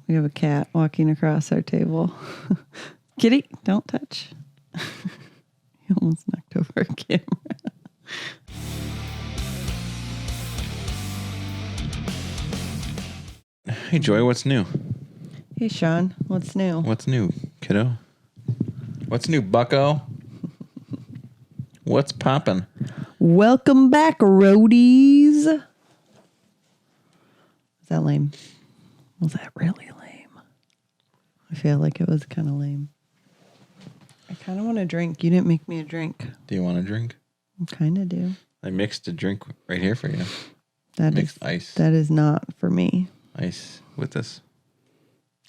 We have a cat walking across our table. Kitty, don't touch. He almost knocked over our camera. Hey, Joy, what's new? Hey, Sean, what's new? What's new, kiddo? What's new, bucko? What's poppin'? Welcome back, roadies. Is that lame? Was that really lame? I feel like it was kind of lame. I kind of want a drink. You didn't make me a drink. Do you want a drink? I kind of do. I mixed a drink right here for you. Mixed ice. That is not for me. Ice with this.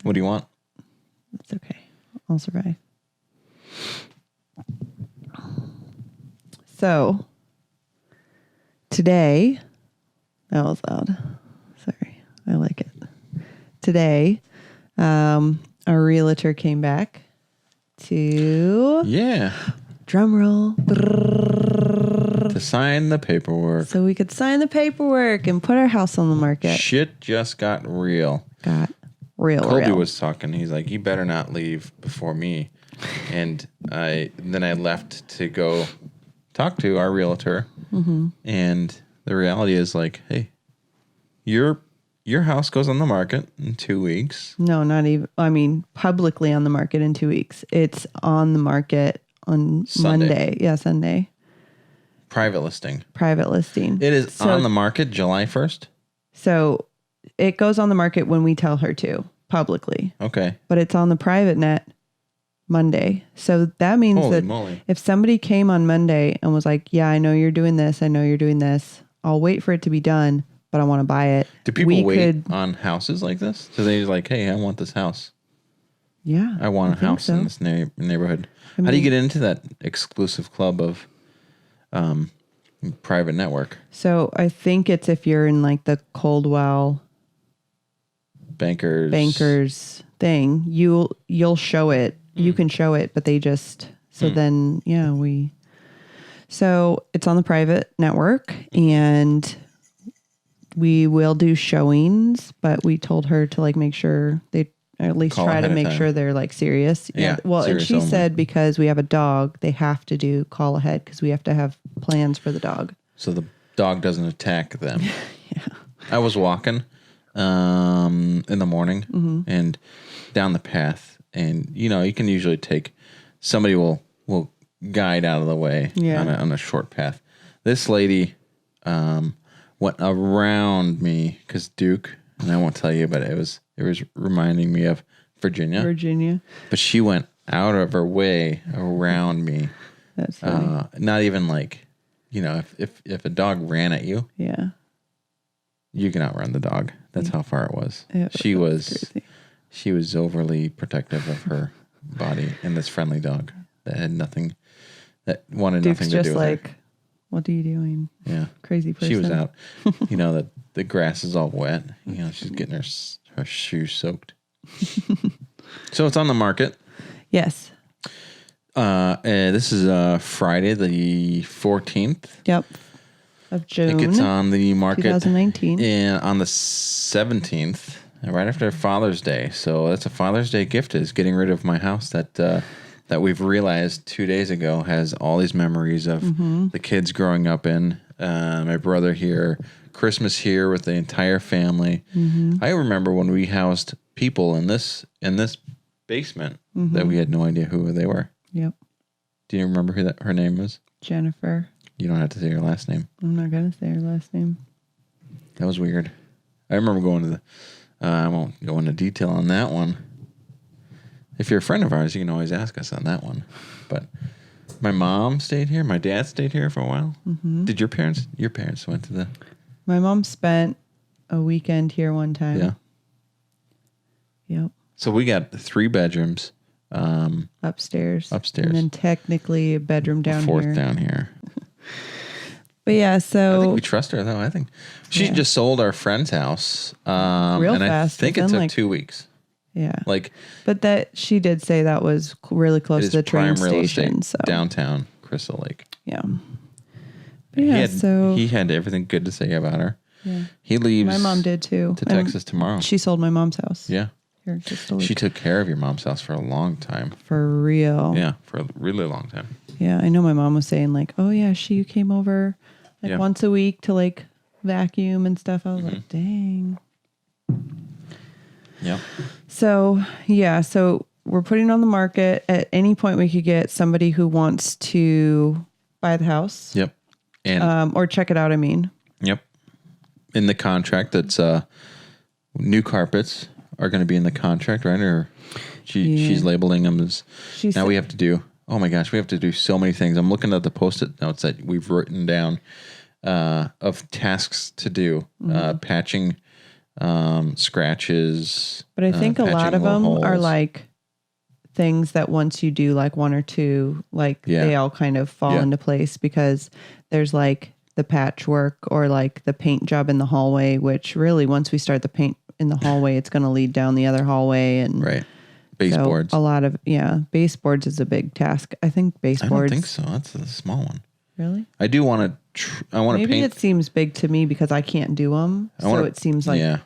What do you want? It's okay. I'll survive. So, today, that was loud. Sorry. I like it. Today, our realtor came back to... Yeah. Drum roll. To sign the paperwork. So we could sign the paperwork and put our house on the market. Shit just got real. Real. Was talking. He's like, you better not leave before me. And then I left to go talk to our realtor. Mm-hmm. And the reality is like, hey, your house goes on the market in 2 weeks. No, not even. I mean, publicly on the market in 2 weeks. It's on the market on Sunday. Monday. Yeah, Sunday. Private listing. It is on the market July 1st? So it goes on the market when we tell her to, publicly. Okay. But it's on the private net Monday. So that means Holy that moly. if somebody came on Monday and was like, yeah, I know you're doing this. I know you're doing this. I'll wait for it to be done, but I want to buy it. Do people wait on houses like this? So they're like, hey, I want this house. Yeah. I want a house in this neighborhood. How do you get into that exclusive club of private network? So I think it's if you're in like the Coldwell bankers thing, you'll show it. You can show it, but they just then so it's on the private network and we will do showings, but we told her to like make sure they at least try to make sure they're like serious. Yeah. Well, and she only. said because we have a dog, they have to do call ahead because we have to have plans for the dog. So the dog doesn't attack them. Yeah. I was walking in the morning and down the path, and you can usually take somebody will guide out of the way on a short path. This lady went around me because Duke, and I won't tell you, but it was reminding me of Virginia. But she went out of her way around me. That's funny. Not even like, if a dog ran at you, you can outrun the dog. That's how far it was. She was overly protective of her body and this friendly dog that had nothing, that wanted Duke's nothing to do with like, what are you doing? Yeah. Crazy person. She was out. That the grass is all wet. She's getting her shoes soaked. So it's on the market. Yes. This is Friday the 14th. Yep. Of June. It gets on the market 2019. And on the 17th, right after Father's Day. So that's a Father's Day gift, is getting rid of my house that we've realized 2 days ago has all these memories of the kids growing up in. My brother here, Christmas here with the entire family. I remember when we housed people in this basement that we had no idea who they were. Yep. Do you remember who her name was? Jennifer. You don't have to say her last name. I'm not going to say her last name. That was weird. I remember going to I won't go into detail on that one. If you're a friend of ours, you can always ask us on that one. But my mom stayed here. My dad stayed here for a while. Did your parents went to the... My mom spent a weekend here one time. Yeah. Yep. So we got 3 bedrooms. Upstairs. Upstairs. And then technically a bedroom down here. 4th here. down here. But yeah, so... I think we trust her, though. I think she just sold our friend's house. Real and fast. I think it took 2 weeks. Yeah. Like, but that she did say that was really close to the train station. So downtown Crystal Lake. Yeah. But yeah, he had everything good to say about her. Yeah. He leaves. My mom did too. To Texas tomorrow. She sold my mom's house. Yeah. She took care of your mom's house for a long time. For real. Yeah, for a really long time. Yeah, I know my mom was saying like, oh yeah, she came over like once a week to like vacuum and stuff. I was like, dang. Yeah. So we're putting on the market. At any point we could get somebody who wants to buy the house. Yep. And or check it out, I mean. Yep. In the contract, that's new carpets are going to be in the contract, right? Or she's labeling them as. We have to do. Oh my gosh, we have to do so many things. I'm looking at the post-it notes that we've written down of tasks to do, patching, scratches. But I think a lot of them are like things that once you do like one or two, like they all kind of fall into place, because there's like the patchwork or like the paint job in the hallway, which really once we start the paint in the hallway, it's going to lead down the other hallway. And baseboards. So a lot of, baseboards is a big task. I think baseboards. I don't think so. That's a small one. Really? I do want to, I want to paint. Maybe it seems big to me because I can't do them. So it seems like,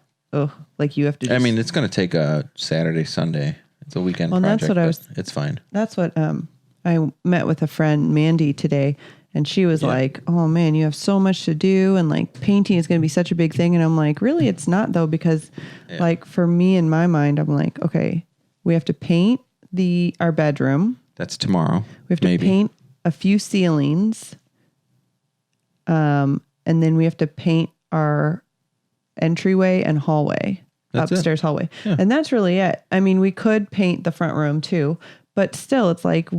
like you have to I mean, it's going to take a Saturday, Sunday. It's a weekend project. That's what it's fine. That's what, I met with a friend, Mandy, today. And she was like, oh man, you have so much to do. And like painting is going to be such a big thing. And I'm like, really? It's not though. Because like for me in my mind, I'm like, okay, we have to paint our bedroom. That's tomorrow. We have to paint a few ceilings. And then we have to paint our entryway and hallway, upstairs hallway. Yeah. And that's really it. I mean, we could paint the front room too, but still it's like,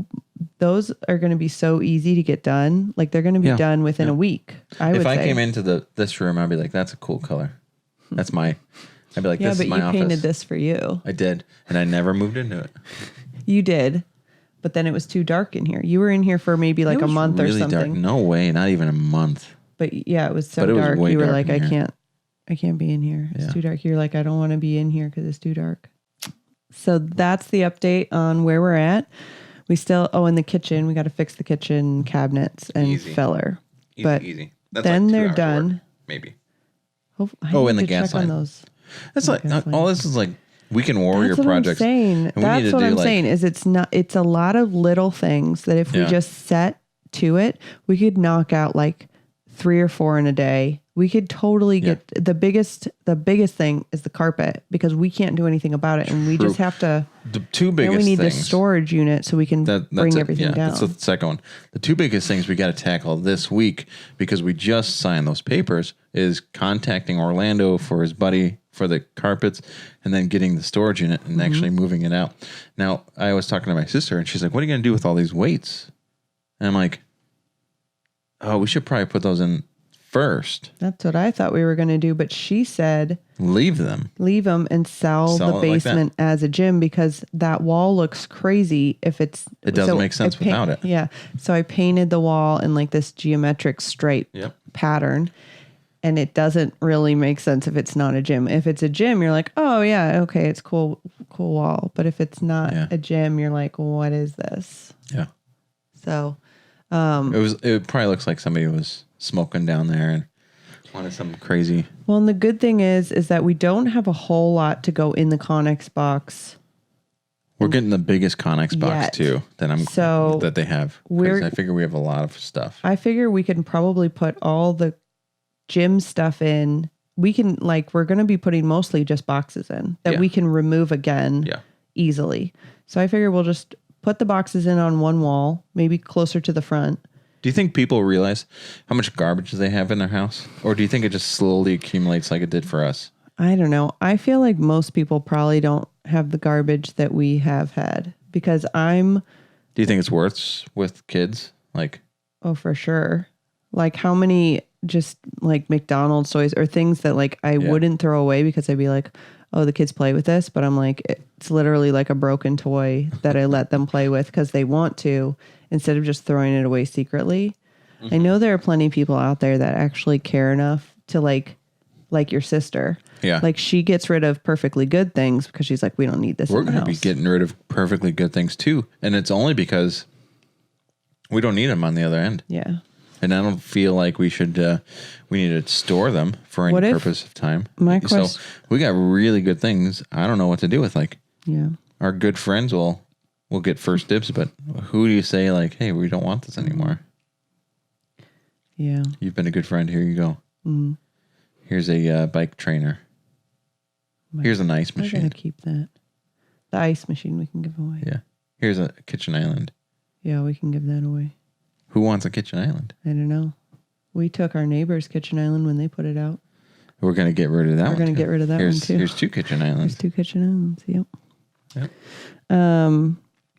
those are going to be so easy to get done. Like they're going to be done within a week. If I came into this room, I'd be like, that's a cool color. I'd be like, this is my office. Yeah, but you painted this for you. I did. And I never moved into it. You did. But then it was too dark in here. You were in here for maybe like a month or something. Dark. No way. Not even a month. But yeah, it was so dark. You were like, I can't be in here. It's too dark. You're like, I don't want to be in here because it's too dark. So that's the update on where we're at. We still, in the kitchen, we got to fix the kitchen cabinets and filler. Easy. That's then like they're done. Work, maybe. And the gas line. That's like, all this is like weekend warrior projects. That's what I'm saying is it's a lot of little things that if we just set to it, we could knock out like 3 or 4 in a day. We could totally get the biggest thing is the carpet because we can't do anything about it. And we just have to, the two biggest things. We need the storage unit so we can bring everything down. That's the second one. The two biggest things we got to tackle this week, because we just signed those papers, is contacting Orlando for his buddy for the carpets and then getting the storage unit and actually moving it out. Now, I was talking to my sister and she's like, what are you going to do with all these weights? And I'm like, oh, we should probably put those in first. That's what I thought we were going to do, but she said leave them and sell the basement like as a gym, because that wall looks crazy if it doesn't make sense without it. Yeah. So I painted the wall in like this geometric stripe pattern, and it doesn't really make sense if it's not a gym. If it's a gym, you're like, oh yeah, okay, it's cool wall. But if it's not a gym, you're like, what is this? Yeah. So it probably looks like somebody was smoking down there and wanted some crazy. Well, and the good thing is that we don't have a whole lot to go in the Connex box. We're getting the biggest Connex box too that they have. I figure we have a lot of stuff. I figure we can probably put all the gym stuff in. We can we're going to be putting mostly just boxes in that we can remove again easily. So I figure we'll just put the boxes in on one wall, maybe closer to the front. Do you think people realize how much garbage they have in their house? Or do you think it just slowly accumulates like it did for us? I don't know. I feel like most people probably don't have the garbage that we have had, because Do you think it's worse with kids? Oh, for sure. Like how many just like McDonald's toys or things that I wouldn't throw away because I'd be like, oh, the kids play with this. But I'm like, it's literally like a broken toy that I let them play with because they want to, instead of just throwing it away secretly. Mm-hmm. I know there are plenty of people out there that actually care enough to like your sister. Yeah. Like she gets rid of perfectly good things because she's like, we don't need this. We're going to be getting rid of perfectly good things too. And it's only because we don't need them on the other end. Yeah. And I don't feel like we need to store them for any purpose of time. So we got really good things. I don't know what to do with, like, our good friends will get first dibs, but who do you say, like, hey, we don't want this anymore? Yeah. You've been a good friend. Here you go. Mm-hmm. Here's a bike trainer. Here's an ice machine. I gotta keep that. The ice machine we can give away. Yeah. Here's a kitchen island. Yeah, we can give that away. Who wants a kitchen island? I don't know. We took our neighbor's kitchen island when they put it out. We're going to get rid of that one. We're going to get rid of that one too. Here's 2 kitchen islands. There's 2 kitchen islands. Yep.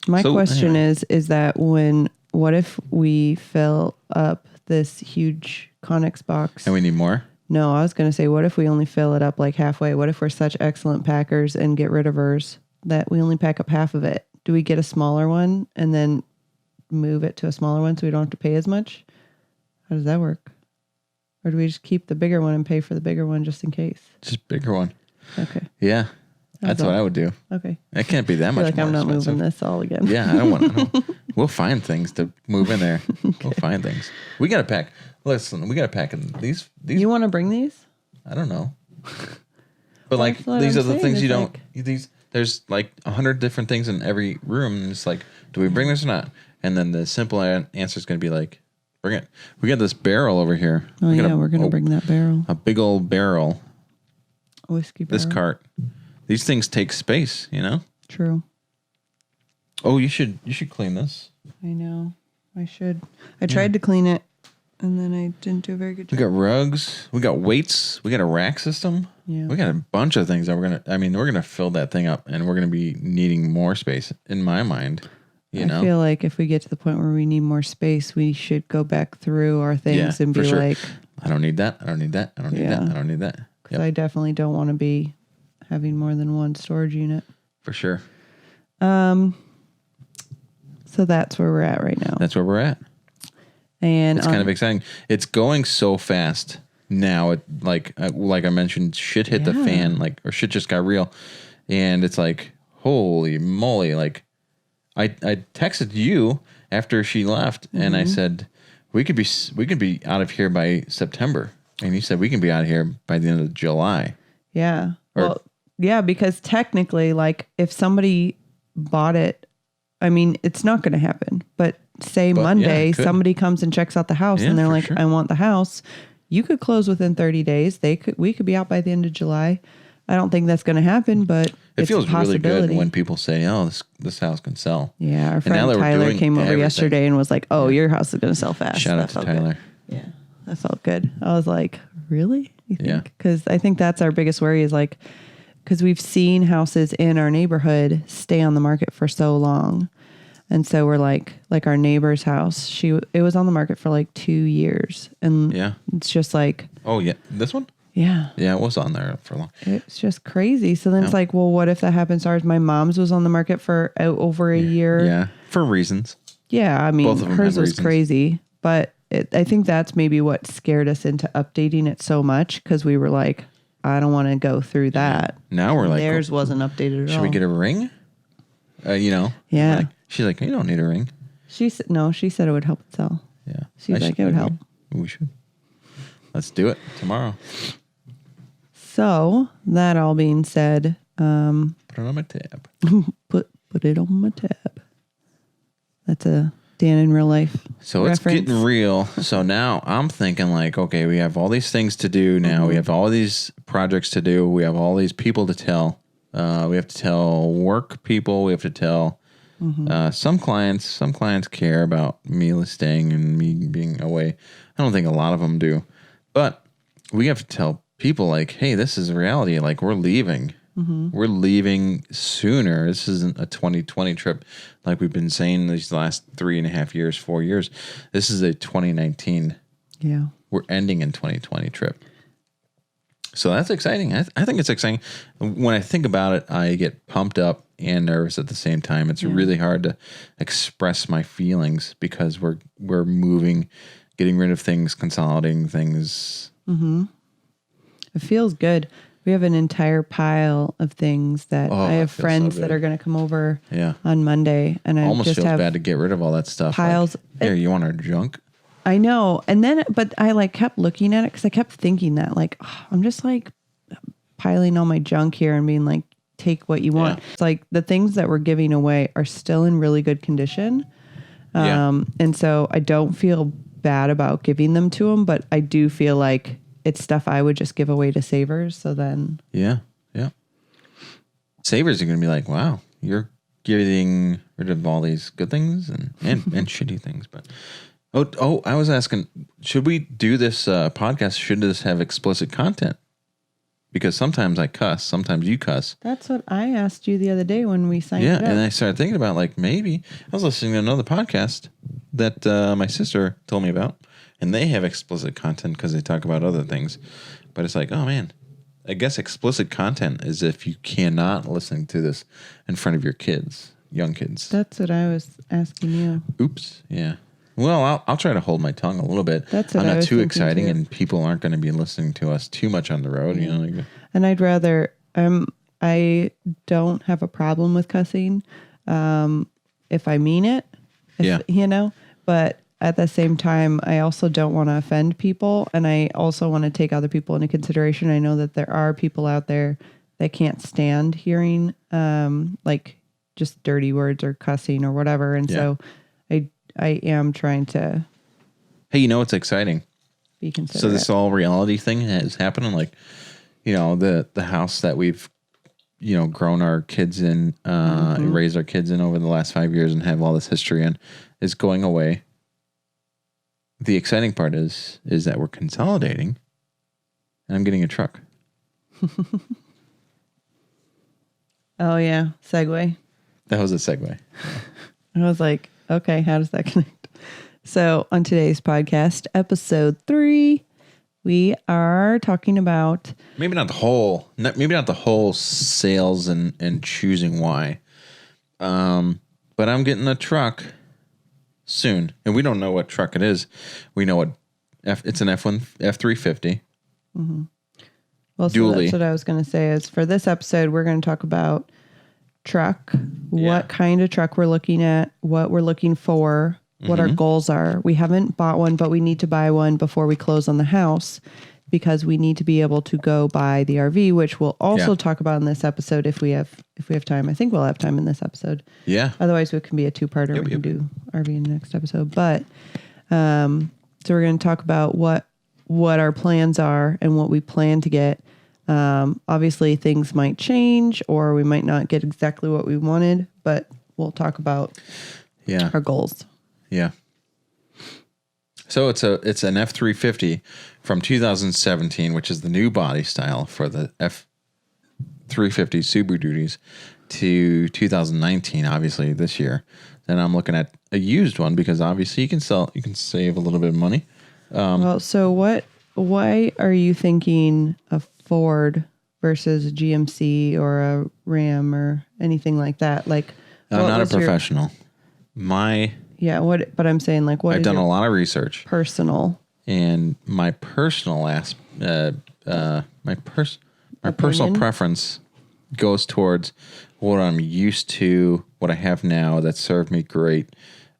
My question is that what if we fill up this huge Connex box? And we need more? No, I was going to say, what if we only fill it up like halfway? What if we're such excellent packers and get rid of ours that we only pack up half of it? Do we get a smaller one and then move it to a smaller one so we don't have to pay as much? How does that work? Or do we just keep the bigger one and pay for the bigger one just in case? Just bigger one. Okay. Yeah. That's what I would do. Okay. It can't be that much like more I'm not expensive. moving this all again. Yeah, I don't want. We'll find things to move in there. Okay. We'll find things. We got to pack. Listen, we got to pack in these. You want to bring these? I don't know. But like these are the things you don't. There's like 100 different things in every room. And it's like, do we bring this or not? And then the simple answer is going to be like, bring it. We got this barrel over here. Oh we're going to bring that barrel. A big old barrel. A whiskey barrel. This cart. These things take space, you know? True. Oh, you should clean this. I know. I should. I tried to clean it, and then I didn't do a very good job. We got rugs. We got weights. We got a rack system. Yeah. We got a bunch of things that we're going to fill that thing up, and we're going to be needing more space, in my mind. I feel like if we get to the point where we need more space, we should go back through our things and be like, I don't need that. I don't need that. I don't need that. I don't need that. Because I definitely don't want to be having more than one storage unit. For sure. So that's where we're at right now. That's where we're at. And it's kind of exciting. It's going so fast now. Like I mentioned, shit hit the fan, or shit just got real. And it's like, holy moly. Like I texted you after she left and I said, we could be out of here by September. And you said we can be out of here by the end of July. Yeah. Because technically, like, if somebody bought it, I mean, it's not going to happen. But Monday, somebody comes and checks out the house and they're like, I want the house. You could close within 30 days. We could be out by the end of July. I don't think that's going to happen, but it feels really good when people say, "Oh, this house can sell." Yeah, our friend Tyler came over yesterday and was like, "Oh, your house is going to sell fast." Shout out to Tyler. Good. Yeah, that felt good. I was like, "Really?" You think? Because I think that's our biggest worry is like, because we've seen houses in our neighborhood stay on the market for so long, and so we're like our neighbor's house. It was on the market for like 2 years, and it's just like, oh yeah, this one. Yeah. Yeah, it was on there for long. It's just crazy. So then it's like, well, what if that happens to ours? My mom's was on the market for over a year. Yeah, for reasons. Yeah, I mean, hers was crazy. But I think that's maybe what scared us into updating it so much because we were like, I don't want to go through that. Now we're like, theirs wasn't updated at all. Should we get a ring? Yeah. She's like, you don't need a ring. She said it would help it sell. Yeah. She's like, it would help. We should. Let's do it tomorrow. So that all being said, put it on my tab. put it on my tab. That's a Dan in real life. So reference. It's getting real. So now I'm thinking like, okay, we have all these things to do now. We have all these projects to do. We have all these people to tell. We have to tell work people. We have to tell some clients. Some clients care about me staying and me being away. I don't think a lot of them do, but we have to tell people like, hey, this is reality. Like we're leaving. We're leaving sooner. This isn't a 2020 trip like we've been saying these last 3.5 years, 4 years. This is a 2019. Yeah. We're ending in 2020 trip. So that's exciting. I think it's exciting. When I think about it, I get pumped up and nervous at the same time. It's really hard to express my feelings because we're moving, getting rid of things, consolidating things. It feels good. We have an entire pile of things that I have friends that are going to come over on Monday. And I almost just feels have bad to get rid of all that stuff. Piles. Like, here, you want our junk? I know. And then, but I like kept looking at it because I kept thinking that like, oh, I'm just like piling all my junk here and being like, take what you want. Yeah. It's like the things that we're giving away are still in really good condition. And so I don't feel bad about giving them to them, but I do feel like it's stuff I would just give away to savers. So then. Yeah. Savers are going to be like, wow, you're getting rid of all these good things and shitty things. But I was asking, should we do this podcast? Should this have explicit content? Because sometimes I cuss, sometimes you cuss. That's what I asked you the other day when we signed it up. And I started thinking about like maybe I was listening to another podcast that my sister told me about, and they have explicit content because they talk about other things. But it's like, oh man, I guess explicit content is if you cannot listen to this in front of your kids, young kids. That's what I was asking you. Oops. Yeah. Well, I'll try to hold my tongue a little bit. That's what I'm I not was too thinking exciting, too. and people aren't going to be listening to us too much on the road. You know. Like, and I'd rather. I don't have a problem with cussing, if I mean it. But at the same time, I also don't want to offend people, and I also want to take other people into consideration. I know that there are people out there that can't stand hearing like just dirty words or cussing or whatever, and so I am trying to. Hey, you know what's exciting? Be considerate. So this all reality thing is happening, like, you know, the house that we've, you know, grown our kids in, and raised our kids in over the last 5 years and have all this history in, is going away. The exciting part is that we're consolidating, and I'm getting a truck. Oh yeah, segue. That was a segue. I was like, okay, how does that connect? So on today's podcast, episode 3, we are talking about maybe not the whole sales and choosing why, but I'm getting a truck soon, and we don't know what truck it is. We know it's an F350. Mm-hmm. Well, so that's what I was going to say. Is for this episode, we're going to talk about truck, what kind of truck we're looking at, what we're looking for, what our goals are. We haven't bought one, but we need to buy one before we close on the house because we need to be able to go buy the RV, which we'll also talk about in this episode if we have time. I think we'll have time in this episode. Yeah. Otherwise, it can be a 2-parter. We can do RV in the next episode. But so we're going to talk about what our plans are and what we plan to get. Obviously, things might change, or we might not get exactly what we wanted, but we'll talk about our goals. Yeah. So it's an F350 from 2017, which is the new body style for the F350 Super Duties, to 2019, obviously this year. Then I'm looking at a used one because obviously you can save a little bit of money. Well, so why are you thinking a Ford versus a GMC or a Ram or anything like that? Like, I'm not a professional. But I'm saying, like, what? I've done a lot of research. Personal. And my personal personal preference goes towards what I'm used to, what I have now that served me great,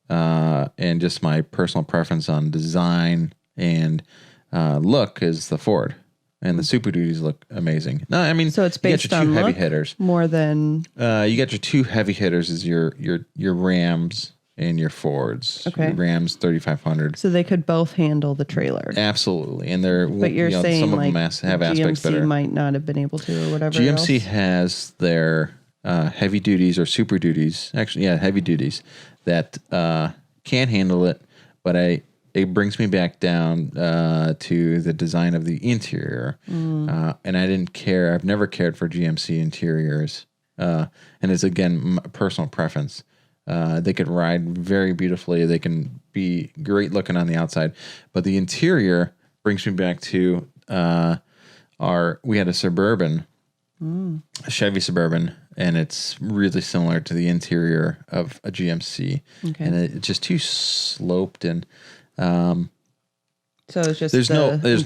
and just my personal preference on design and look is the Ford. And the Super Duties look amazing. No, I mean, so it's based you got your two heavy hitters more than you got your two heavy hitters is your Rams and your Fords. Okay. Your Rams 3500. So they could both handle the trailer. Absolutely, and they're but you're saying some like of them have aspects that GMC might not have been able to or whatever. GMC else. has their heavy duties or Super Duties. Actually, heavy duties that can handle it, but it brings me back down to the design of the interior. And I didn't care. I've never cared for GMC interiors. And it's, again, personal preference. They could ride very beautifully. They can be great looking on the outside. But the interior brings me back to we had a Suburban, a Chevy Suburban, and it's really similar to the interior of a GMC. Okay. And it's just too sloped and... So it's just there's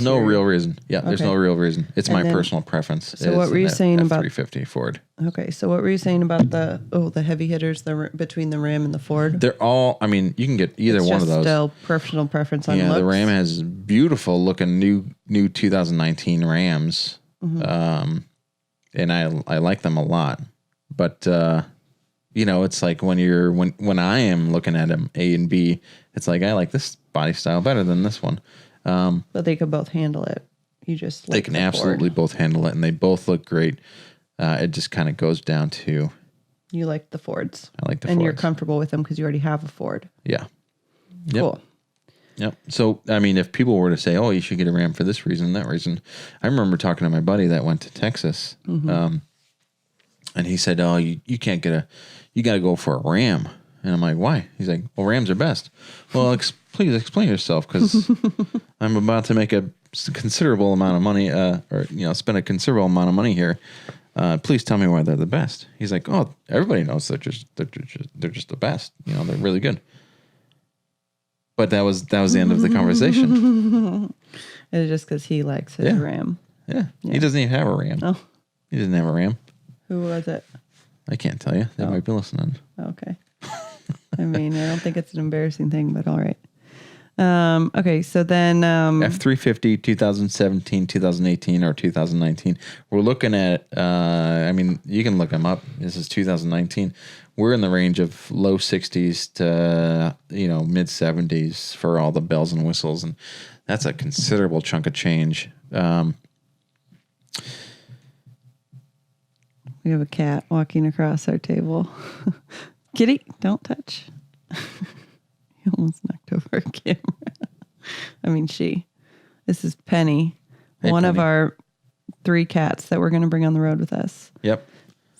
no real reason. Yeah, there's Okay. no real reason. It's my personal preference. So what were you saying about 350 Ford? Okay, so what were you saying about the heavy hitters between the Ram and the Ford? They're all. I mean, you can get either one of those. Still personal preference on Yeah, looks. the Ram has beautiful looking new 2019 Rams, and I like them a lot. But it's like when I am looking at them A and B, it's like I like this body style better than this one. But they could both handle it. You just they can absolutely both handle it, and they both look great. It just kind of goes down to you like the Fords. I like the and Fords. You're comfortable with them because you already have a Ford. Yeah. Yep. Cool. Yep. So I mean, if people were to say, "Oh, you should get a Ram for this reason, that reason," I remember talking to my buddy that went to Texas, and he said, "Oh, you can't you got to go for a Ram." And I'm like, "Why?" He's like, "Well, Rams are best." Well, please explain yourself, because I'm about to make a considerable amount of money, spend a considerable amount of money here. Please tell me why they're the best. He's like, "Oh, everybody knows they're just the best. They're really good." But that was the end of the conversation. It's just because he likes his Ram. Yeah. He doesn't even have a Ram. Oh, He doesn't have a Ram. who was it? I can't tell you. They might be listening. Okay. I mean, I don't think it's an embarrassing thing, but all right. Okay, so then F-350, 2017, 2018, or 2019. We're looking at, you can look them up. This is 2019. We're in the range of low 60s to, mid 70s for all the bells and whistles. And that's a considerable chunk of change. we have a cat walking across our table. Kitty, don't touch. You almost knocked over a camera. I mean, This is Penny, one of our 3 cats that we're going to bring on the road with us. Yep.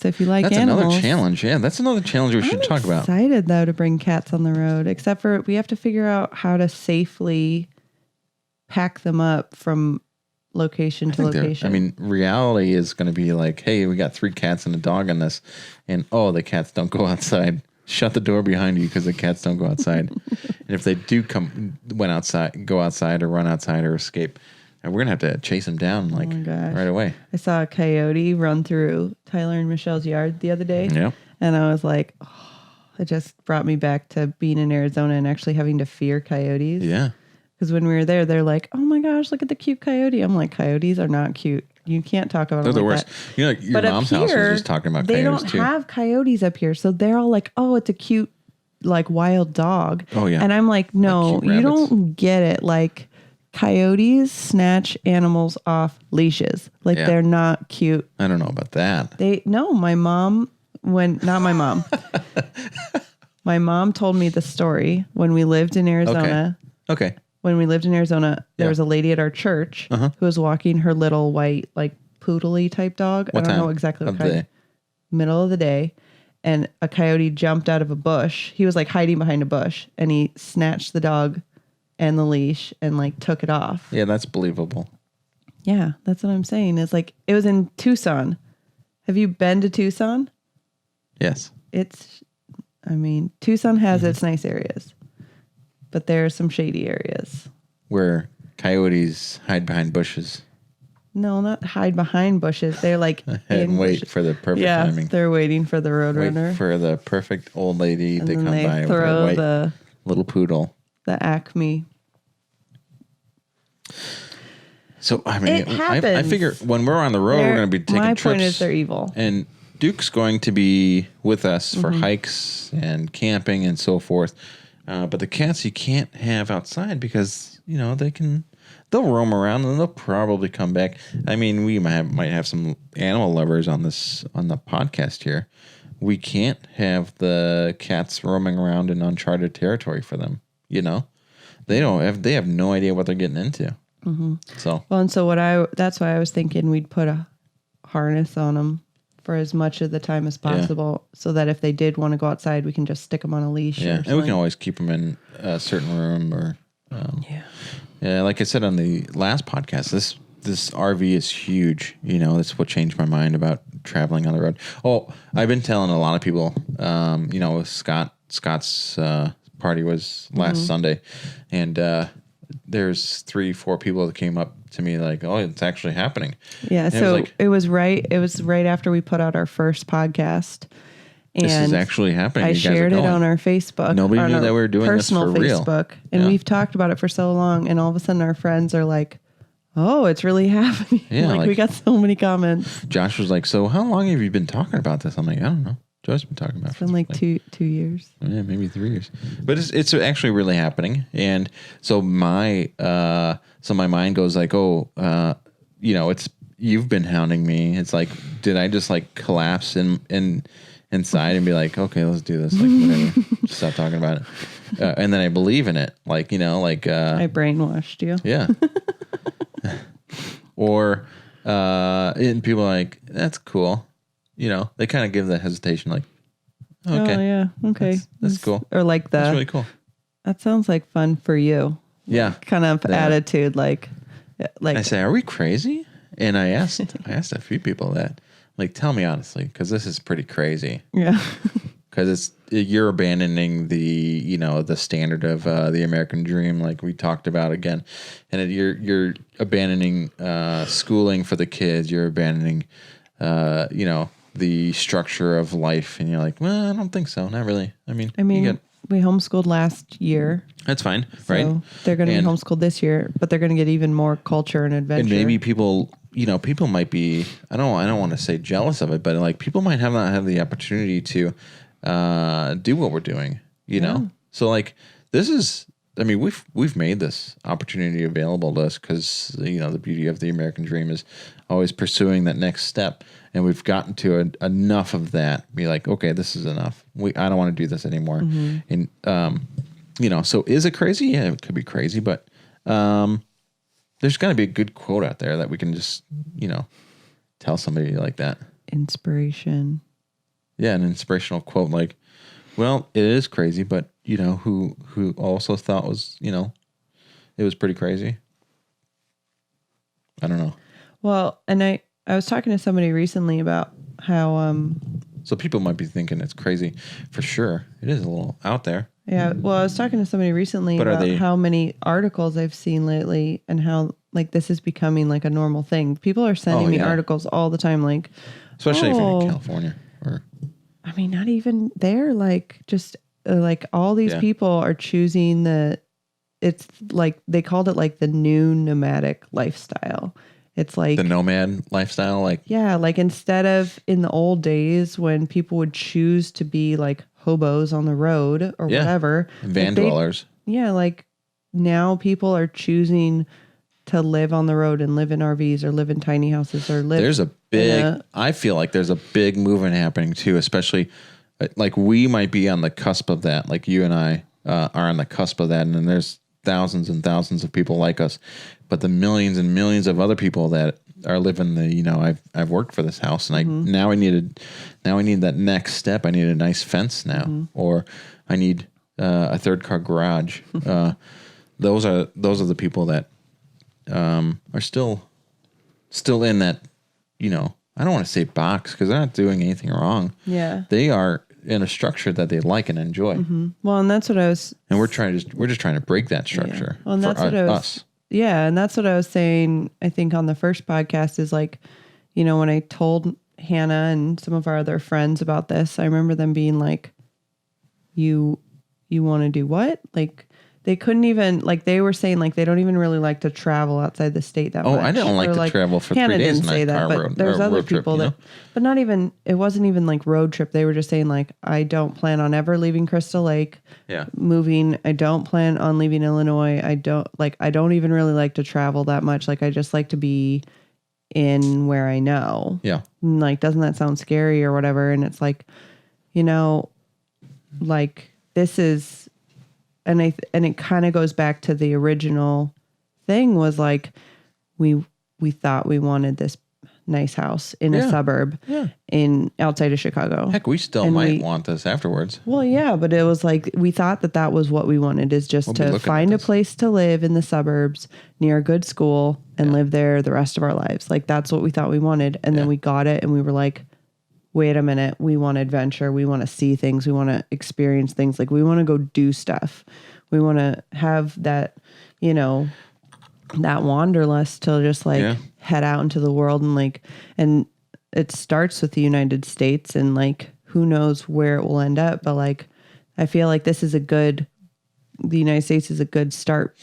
So if you like that's animals. That's another challenge. Yeah, that's another challenge we should talk about. I'm excited, though, to bring cats on the road, except for we have to figure out how to safely pack them up from location to location. Reality is going to be like, hey, we got 3 cats and a dog in this, and the cats don't go outside. Shut the door behind you because the cats don't go outside. And if they do go outside or run outside or escape, and we're going to have to chase them down right away. I saw a coyote run through Tyler and Michelle's yard the other day. Yeah. And I was like, it just brought me back to being in Arizona and actually having to fear coyotes. Yeah. Because when we were there, they're like, "Oh my gosh, look at the cute coyote." I'm like, coyotes are not cute. You can't talk about them. They're the worst. That. Your mom's house was just talking about coyotes too. They don't have coyotes up here, so they're all like, "Oh, it's a cute, wild dog." Oh yeah. And I'm like, "No, you don't get it. Like, coyotes snatch animals off leashes. They're not cute." I don't know about that. My mom, not my mom. My mom told me the story when we lived in Arizona. Okay. When we lived in Arizona, there was a lady at our church who was walking her little white, poodle-y type dog. I don't know exactly what kind. Middle of the day. And a coyote jumped out of a bush. He was hiding behind a bush, and he snatched the dog and the leash and took it off. Yeah, that's believable. Yeah, that's what I'm saying. It's it was in Tucson. Have you been to Tucson? Yes. Tucson has its nice areas. But there are some shady areas. Where coyotes hide behind bushes. No, not hide behind bushes. They're and wait for the perfect timing. Yeah, they're waiting for the roadrunner. Wait for the perfect old lady to come by with throw a white little poodle. The Acme. So, I figure when we're on the road, we're going to be taking trips. My point is they're evil. And Duke's going to be with us for hikes and camping and so forth. But the cats you can't have outside because, they'll roam around and they'll probably come back. We might have some animal lovers on the podcast here. We can't have the cats roaming around in uncharted territory for them. They have no idea what they're getting into. Mm-hmm. That's why I was thinking we'd put a harness on them for as much of the time as possible, so that if they did want to go outside, we can just stick them on a leash. Yeah, and we can always keep them in a certain room or. Yeah, like I said on the last podcast, this RV is huge. That's what changed my mind about traveling on the road. Oh, I've been telling a lot of people. Scott's party was last Sunday, and there's 3-4 people that came up to me like, oh, it's actually happening. Yeah. And so it was right after we put out our first podcast. And this is actually happening. I shared it on our Facebook. Nobody knew that we were doing this for real. Facebook. And we've talked about it for so long. And all of a sudden our friends are like, oh, it's really happening. Yeah, like we got so many comments. Josh was like, so how long have you been talking about this? I'm like, I don't know. Josh's been talking about it. It's been like 2 years. Yeah, maybe 3 years. But it's actually really happening. And so my mind goes like, oh, it's you've been hounding me. It's like, did I just like collapse inside and be like, okay, let's do this. Like, whatever. Just stop talking about it. And then I believe in it. Like, I brainwashed you. Yeah. Or, and people are like, that's cool. They kind of give the hesitation like, okay. Oh, yeah. Okay. That's cool. Or like that's really cool. That sounds like fun for you. Yeah. Kind of attitude. Like I say, are we crazy? And I asked a few people that, like, tell me honestly, because this is pretty crazy. Yeah. Because you're abandoning the standard of the American dream, like we talked about again, and you're abandoning schooling for the kids. You're abandoning, the structure of life, and you're like, well, I don't think so, not really. I mean, we homeschooled last year. That's fine, so right? They're going to be homeschooled this year, but they're going to get even more culture and adventure. And maybe people might be. I don't want to say jealous of it, but like people might not have the opportunity to do what we're doing, know? So like, this is, we've made this opportunity available to us because, the beauty of the American dream is always pursuing that next step. And we've gotten to enough of that. Be like, okay, this is enough. I don't want to do this anymore. Mm-hmm. And, so is it crazy? Yeah, it could be crazy, but, there's got to be a good quote out there that we can just, tell somebody like that. Inspiration. Yeah, an inspirational quote like, well, it is crazy, but who also thought was, it was pretty crazy. I don't know. Well, and I was talking to somebody recently about how so people might be thinking it's crazy for sure. It is a little out there. Yeah. Well, I was talking to somebody recently about how many articles I've seen lately and how like this is becoming like a normal thing. People are sending me articles all the time, like especially if you're in California or not even there, like just like all these people are choosing it's like they called it like the new nomadic lifestyle. It's like the nomad lifestyle, like like instead of in the old days when people would choose to be like hobos on the road or whatever, van dwellers. Like now people are choosing to live on the road and live in RVs or live in tiny houses or live. There's a big. I feel like there's a big movement happening too, especially like we might be on the cusp of that. Like you and I are on the cusp of that, and then there's thousands and thousands of people like us, but the millions and millions of other people that are living the I've worked for this house, and now I need that next step. I need a nice fence now, or I need a third car garage. Those are the people that are still in that I don't want to say box because they're not doing anything wrong. Yeah, they are in a structure that they like and enjoy. Mm-hmm. Well, and that's what I was. And we're just trying to break that structure. Yeah. Well, and that's what us. Yeah, and that's what I was saying. I think on the first podcast is like, when I told Hannah and some of our other friends about this, I remember them being like, "You want to do what?" Like they couldn't even like they were saying like they don't even really like to travel outside the state that much. I don't like to travel for Hannah 3 days. Didn't say that, but there's other people that, but not even. It wasn't even like road trip. They were just saying like I don't plan on ever leaving Crystal Lake. Yeah, moving. I don't plan on leaving Illinois. I don't even really like to travel that much. Like I just like to be in where I know. Yeah, and like doesn't that sound scary or whatever? And it's like, like this is. And it kind of goes back to the original thing was like, we thought we wanted this nice house in a suburb in outside of Chicago. Heck, we still might want this afterwards. Well, yeah, but it was like, we thought that was what we wanted is just to find a place to live in the suburbs near a good school and live there the rest of our lives. Like that's what we thought we wanted. And then we got it and we were like, wait a minute, we want adventure. We want to see things. We want to experience things. Like we want to go do stuff. we want to have that, you know, that wanderlust to just like head out into the world and like, and it starts with the United States and like, who knows where it will end up. But like, I feel like the United States is a good start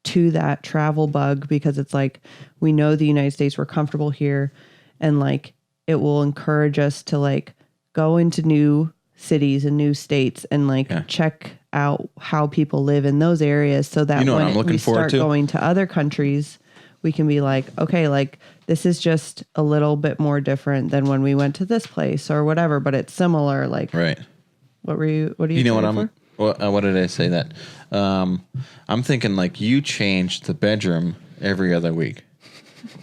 to that travel bug, because it's like, we know the United States, we're comfortable here, and like, it will encourage us to like go into new cities and new states and like check out how people live in those areas, so that when we start going to other countries, we can be like, okay, like this is just a little bit more different than when we went to this place or whatever, but it's similar. Like, right. What do you what did I say that? I'm thinking like you change the bedroom every other week.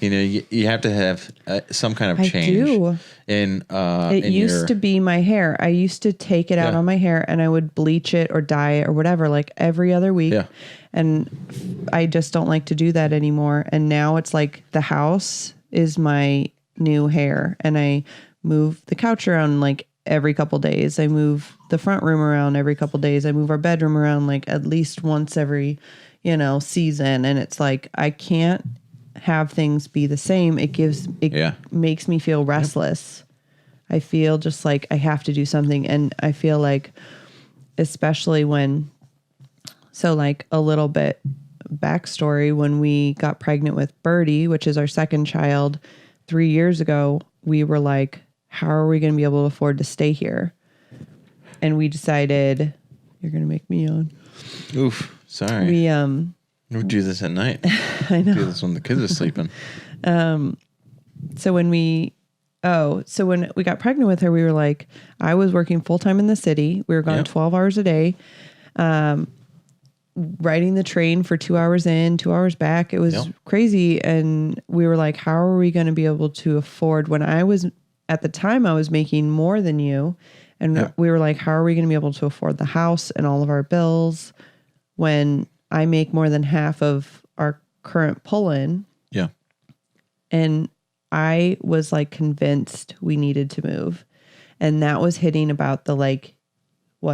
You know, you have to have some kind of change. I do. It used to be my hair. I used to take it out on my hair and I would bleach it or dye it or whatever, like every other week. Yeah. And I just don't like to do that anymore. And now it's like the house is my new hair, and I move the couch around like every couple days. I move the front room around every couple days. I move our bedroom around like at least once every, season. And it's like, I can't have things be the same. It makes me feel restless. Yep. I feel just like I have to do something. And I feel like, especially like a little bit backstory, when we got pregnant with Birdie, which is our second child 3 years ago, we were like, how are we going to be able to afford to stay here? And we decided, you're going to make me yawn. Oof. Sorry. We do this at night. I know. Do this when the kids are sleeping. So when we got pregnant with her, we were like, I was working full time in the city. We were gone 12 hours a day, riding the train for 2 hours in, 2 hours back. It was crazy. And we were like, how are we going to be able to afford, at the time I was making more than you. And we were like, how are we going to be able to afford the house and all of our bills when I make more than half of our current pull-in? Yeah. And I was like convinced we needed to move. And that was hitting about the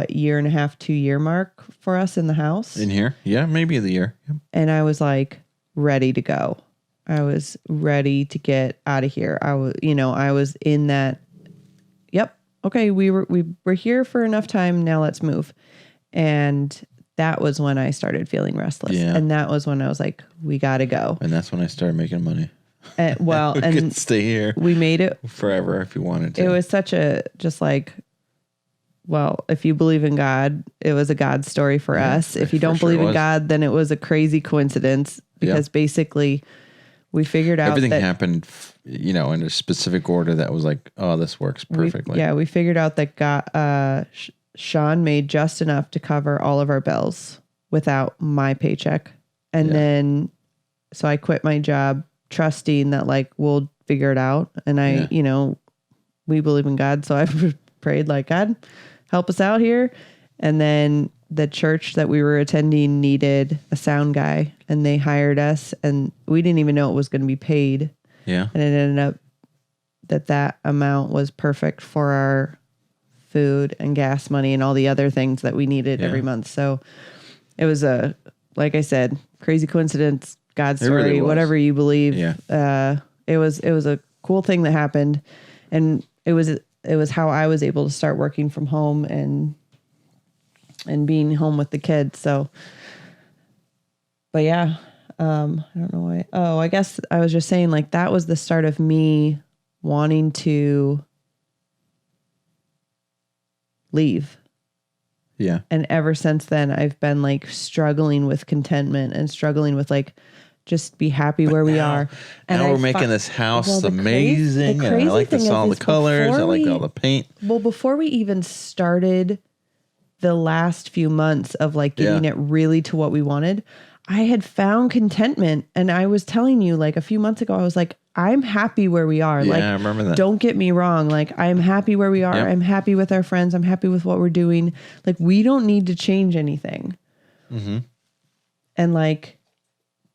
year and a half, 2 year mark for us in the house. In here? Yeah, maybe the year. Yep. And I was like ready to go. I was ready to get out of here. I was in that, okay, we were here for enough time. Now let's move. And that was when I started feeling restless. Yeah. And that was when I was like, we got to go. And that's when I started making money. And could stay here. We made it forever if you wanted to. It was such if you believe in God, it was a God story for us. If you don't believe in God, then it was a crazy coincidence, because basically we figured out everything happened, in a specific order that was like, oh, this works perfectly. We figured out that God, Sean made just enough to cover all of our bills without my paycheck. And then, so I quit my job trusting that we'll figure it out. And we believe in God. So I prayed God, help us out here. And then the church that we were attending needed a sound guy, and they hired us, and we didn't even know it was going to be paid. Yeah. And it ended up that amount was perfect for our food and gas money and all the other things that we needed every month. So it was like I said, crazy coincidence, God's story, really whatever you believe. Yeah. It was a cool thing that happened, and it was how I was able to start working from home and being home with the kids. So, but I don't know why. Oh, I guess I was just saying that was the start of me wanting to leave. Yeah. And ever since then, I've been struggling with contentment and struggling with just be happy where we are. And now we're making this house amazing. And I like all the colors. I like all the paint. Well, before we even started the last few months of getting it really to what we wanted, I had found contentment. And I was telling you a few months ago, I was like, I'm happy where we are. Yeah, I remember that. Don't get me wrong. I'm happy where we are. Yep. I'm happy with our friends. I'm happy with what we're doing. we don't need to change anything. Mm-hmm. And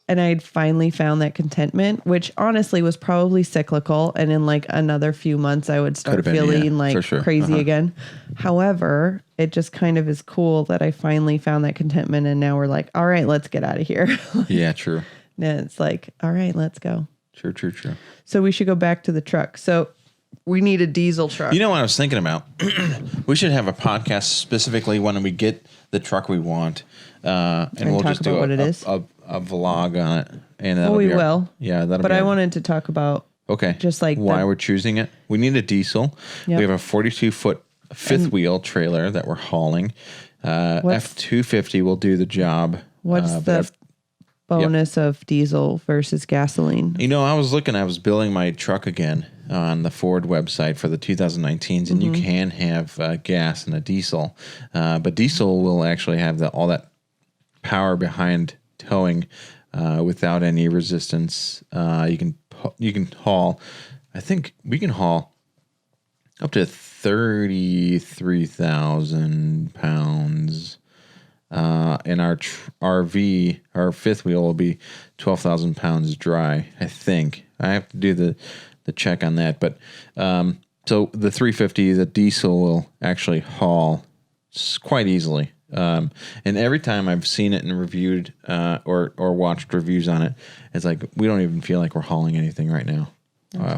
and I'd finally found that contentment, which honestly was probably cyclical. And in like another few months, I would start feeling like crazy again. However, it just kind of is cool that I finally found that contentment. And now we're like, all right, let's get out of here. Yeah, true. And it's like, all right, let's go. True. So we should go back to the truck. So we need a diesel truck. You know what I was thinking about? We should have a podcast specifically when we get the truck we want. And we'll just do a vlog on it. And we will. Yeah, that'll But I wanted to talk about just like why we're choosing it. We need a diesel. Yep. We have a 42-foot fifth wheel trailer that we're hauling. F-250 will do the job. What's the bonus of diesel versus gasoline? You know, I was building my truck again on the Ford website for the 2019s, and you can have gas and a diesel, but diesel will actually have all that power behind towing without any resistance. You can haul. I think we can haul up to 33,000 pounds. And our RV, our fifth wheel will be 12,000 pounds dry. I think I have to do the check on that, but so the 350, the diesel will actually haul quite easily. And every time I've seen it and reviewed or watched reviews on it, it's like we don't even feel like we're hauling anything right now.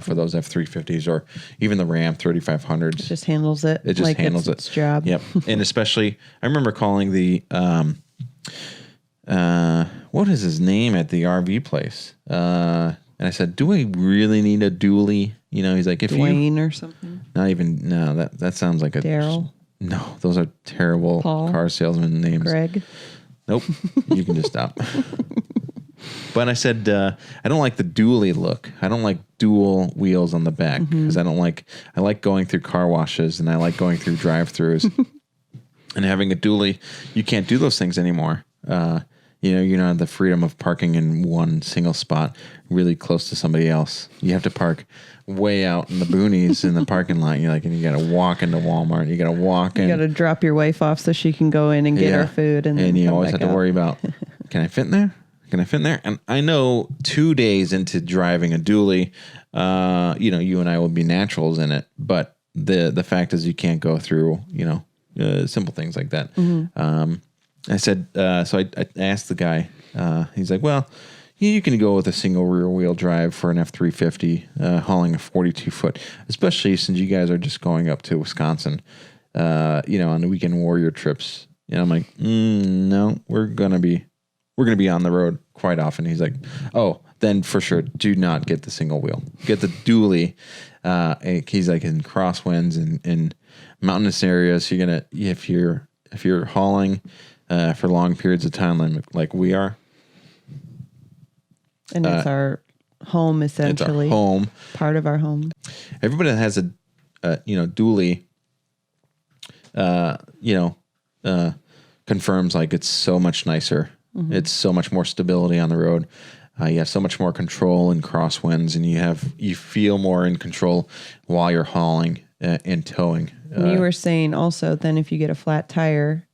For those F-350s or even the Ram 3500s. It just handles it. It just handles its job. Yep. And especially, I remember calling the, what is his name at the RV place? And I said, do we really need a dually? You know, he's like, Dwayne or something? No, that sounds like a... Daryl? No, those are terrible car salesman names. Greg? Nope. You can just stop. But I said, I don't like the dually look. I don't like dual wheels on the back because I like going through car washes and I like going through drive-thrus. And having a dually, you can't do those things anymore. You know, you don't have the freedom of parking in one single spot really close to somebody else. You have to park way out in the boonies in the parking lot. You're like, and you got to walk into Walmart. You got to walk in. You got to drop your wife off so she can go in and get her food. And you always have to worry about, can I fit in there? Can I fit in there? And I know 2 days into driving a dually, you know, you and I will be naturals in it. But the fact is you can't go through, you know, simple things like that. I said, so I asked the guy, he's like, well, you can go with a single rear wheel drive for an F-350, hauling a 42-foot, especially since you guys are just going up to Wisconsin, you know, on the weekend warrior trips. And I'm like, no, we're going to be on the road quite often. He's like, oh, then for sure, do not get the single wheel. Get the dually. He's like, in crosswinds and in mountainous areas, you're going to, if you're hauling for long periods of time like we are. And it's our home, essentially. It's our home. Part of our home. Everybody that has a you know, dually, you know, confirms like it's so much nicer. It's so much more stability on the road. You have so much more control in crosswinds, and you feel more in control while you're hauling and towing. You were saying also then if you get a flat tire,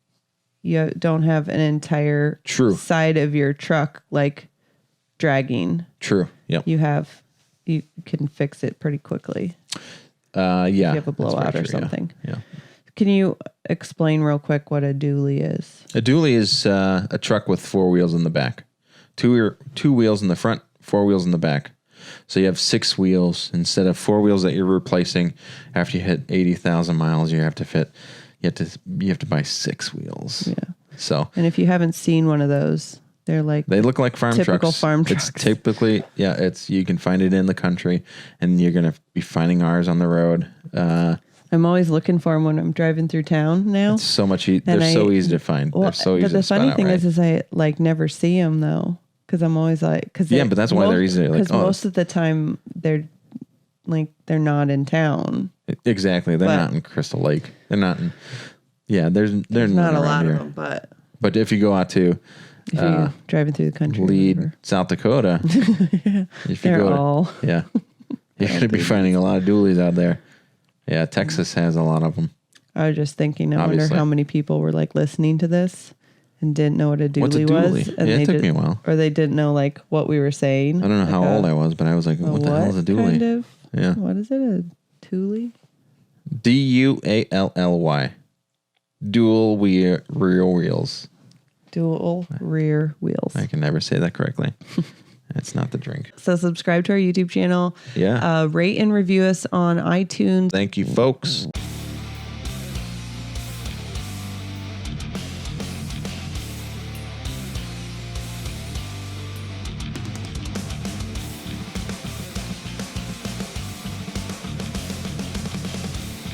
you don't have an entire side of your truck like dragging. True. Yep. You can fix it pretty quickly. Yeah. If you have a blowout or something. Yeah. Can you explain real quick what a dually is? A dually is a truck with 4 wheels in the back. Two wheels in the front, 4 wheels in the back. So you have 6 wheels instead of 4 wheels that you're replacing after you hit 80,000 miles. You have to buy 6 wheels. Yeah. So, and if you haven't seen one of those, they look like farm typical trucks. Farm trucks. It's typically, you can find it in the country, and you're gonna be finding ours on the road. I'm always looking for them when I'm driving through town now. It's so much. They're so easy to find. Well, they're so easy to spot out. But the funny thing is I like never see them though, because I'm always like, but that's why they're easy. Because most of the time they're not in town. Exactly, they're not in Crystal Lake. They're not in. Yeah, there's not a lot of them, but if you go out to. If you're driving through the country, Lead, South Dakota. If you go you're going to be finding a lot of dualies out there. Yeah, Texas has a lot of them. I was just thinking, I wonder how many people were like listening to this and didn't know what a What's a dually dually? was. And Yeah, it took me a while. Or they didn't know like what we were saying. I don't know like how old I was, but I was like, what the hell is a dually? Kind of, yeah. What is it? A dually? Dually. Dual rear wheels. Dual rear wheels. I can never say that correctly. It's not the drink. So subscribe to our YouTube channel. Yeah. Rate and review us on iTunes. Thank you, folks.